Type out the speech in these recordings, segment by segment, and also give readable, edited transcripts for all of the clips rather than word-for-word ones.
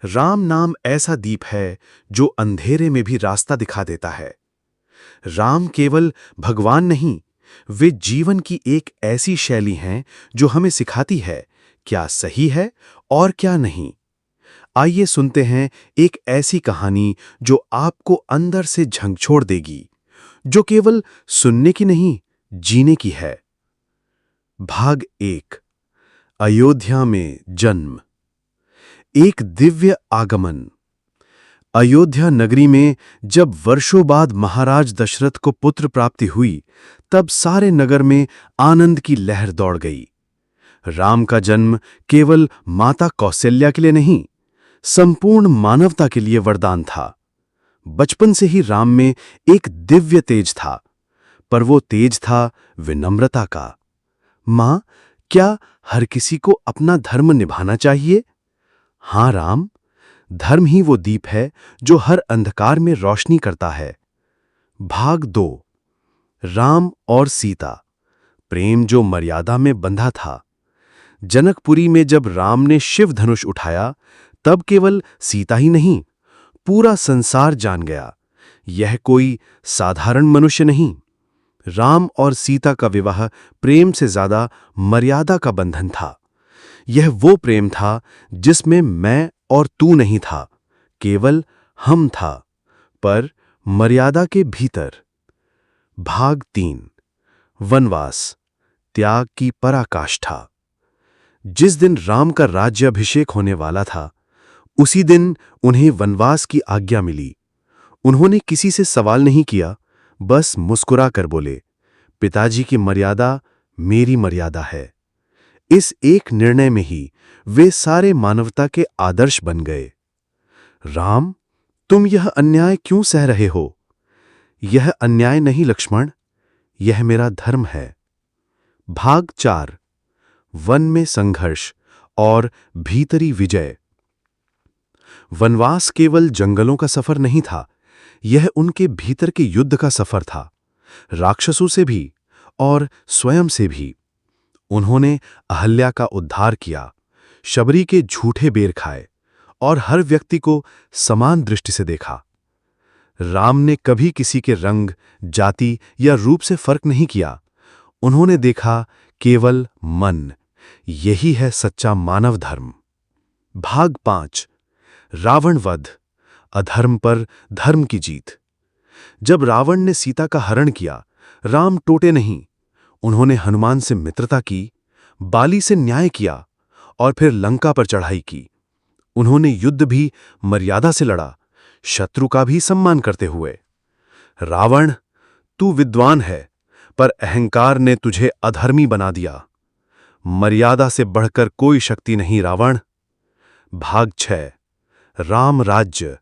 राम नाम ऐसा दीप है जो अंधेरे में भी रास्ता दिखा देता है। राम केवल भगवान नहीं, वे जीवन की एक ऐसी शैली हैं जो हमें सिखाती है क्या सही है और क्या नहीं। आइए सुनते हैं एक ऐसी कहानी जो आपको अंदर से झंझोड़ देगी, जो केवल सुनने की नहीं, जीने की है। भाग 1। अयोध्या में जन्म। एक दिव्य आगमन। अयोध्या नगरी में जब वर्षों बाद महाराज दशरथ को पुत्र प्राप्ति हुई, तब सारे नगर में आनंद की लहर दौड़ गई। राम का जन्म केवल माता कौशल्या के लिए नहीं, संपूर्ण मानवता के लिए वरदान था। बचपन से ही राम में एक दिव्य तेज था, पर वो तेज था विनम्रता का। मां, क्या हर किसी को अपना धर्म निभाना चाहिए? हां राम, धर्म ही वो दीप है जो हर अंधकार में रोशनी करता है। भाग 2। राम और सीता। प्रेम जो मर्यादा में बंधा था। जनकपुरी में जब राम ने शिव धनुष उठाया, तब केवल सीता ही नहीं, पूरा संसार जान गया, यह कोई साधारण मनुष्य नहीं। राम और सीता का विवाह प्रेम से ज्यादा मर्यादा का बंधन था। यह वो प्रेम था जिसमें मैं और तू नहीं था, केवल हम था, पर मर्यादा के भीतर। भाग 3। वनवास, त्याग की पराकाष्ठा। जिस दिन राम का राज्याभिषेक होने वाला था, उसी दिन उन्हें वनवास की आज्ञा मिली। उन्होंने किसी से सवाल नहीं किया, बस मुस्कुरा कर बोले, पिताजी की मर्यादा मेरी मर्यादा है। इस एक निर्णय में ही वे सारे मानवता के आदर्श बन गए। राम, तुम यह अन्याय क्यों सह रहे हो? यह अन्याय नहीं लक्ष्मण, यह मेरा धर्म है। भाग 4। वन में संघर्ष और भीतरी विजय। वनवास केवल जंगलों का सफर नहीं था, यह उनके भीतर के युद्ध का सफर था, राक्षसों से भी और स्वयं से भी। उन्होंने अहल्या का उद्धार किया, शबरी के झूठे बेर खाए और हर व्यक्ति को समान दृष्टि से देखा। राम ने कभी किसी के रंग, जाति या रूप से फर्क नहीं किया। उन्होंने देखा केवल मन। यही है सच्चा मानव धर्म। भाग 5। रावण वध, अधर्म पर धर्म की जीत। जब रावण ने सीता का हरण किया, राम टूटे नहीं। उन्होंने हनुमान से मित्रता की, बाली से न्याय किया और फिर लंका पर चढ़ाई की। उन्होंने युद्ध भी मर्यादा से लड़ा, शत्रु का भी सम्मान करते हुए। रावण, तू विद्वान है, पर अहंकार ने तुझे अधर्मी बना दिया। मर्यादा से बढ़कर कोई शक्ति नहीं रावण। भाग 6। राम राज्य,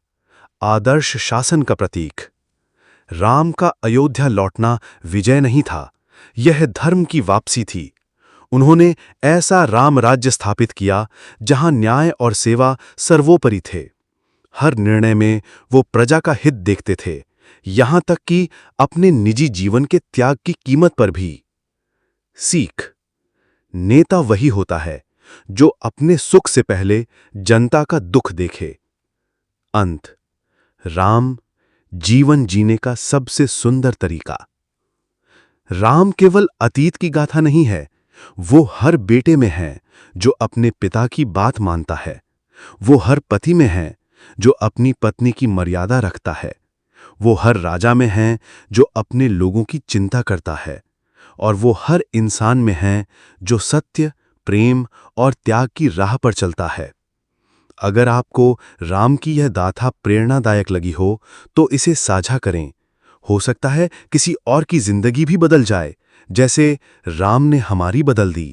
आदर्श शासन का प्रतीक। राम का अयोध्या लौटना विजय नहीं था, यह धर्म की वापसी थी। उन्होंने ऐसा राम राज्य स्थापित किया जहां न्याय और सेवा सर्वोपरि थे। हर निर्णय में वो प्रजा का हित देखते थे, यहां तक कि अपने निजी जीवन के त्याग की कीमत पर भी। सीख, नेता वही होता है जो अपने सुख से पहले जनता का दुख देखे। अंत, राम, जीवन जीने का सबसे सुंदर तरीका। राम केवल अतीत की गाथा नहीं है, वो हर बेटे में है जो अपने पिता की बात मानता है। वो हर पति में है जो अपनी पत्नी की मर्यादा रखता है। वो हर राजा में है जो अपने लोगों की चिंता करता है। और वो हर इंसान में है जो सत्य, प्रेम और त्याग की राह पर चलता है। अगर आपको राम की यह गाथा प्रेरणादायक लगी हो, तो इसे साझा करें। हो सकता है किसी और की जिंदगी भी बदल जाए, जैसे राम ने हमारी बदल दी।